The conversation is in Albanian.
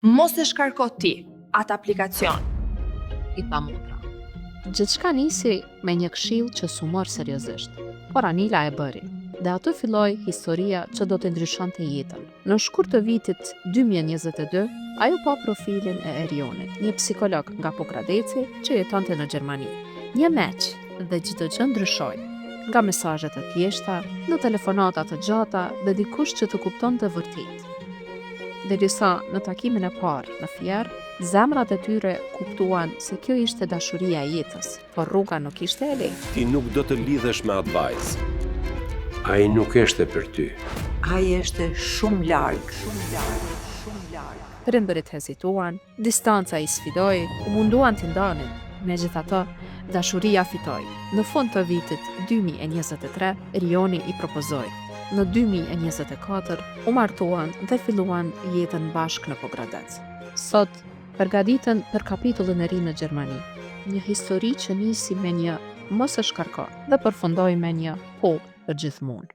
Mos e shkarko ti atë aplikacion. I tha motra. Gjithçka nisi me një këshill që s'u mor seriozisht, por Anila e bëri. Dhe aty filloi historia që do të ndryshonte jetën. Në shkurt të vitit 2022, ajo pa profilin e Erionit, një psikolog nga Pokradeci që jetonte në Gjermani. Një meq dhe gjithë gjë ndryshoi. Nga mesazhet e thjeshta, në telefonata të gjata dhe dikush që të kuptonte vërtet. Derisa në takimin e parë në Fier, zemrat e tyre kuptuan se kjo ishte dashuria e jetës, por rruga nuk ishte e lehtë. Ti nuk do të lidhesh me atë vajzë. Ai nuk është për ty. Ai është shumë larg. Prindërit hezituan, distanca i sfidoi, u munduan t'i ndanin. Megjithatë, dashuria fitoi. Në fund të vitit 2023, Erioni i propozoi. Në 2024, u martuan dhe filluan jetën bashkë në Pogradec. Sot, përgatiten për kapitullin e ri në Gjermani. Një histori që nisi me një mos e shkarko dhe përfundoi me një po për gjithmonë.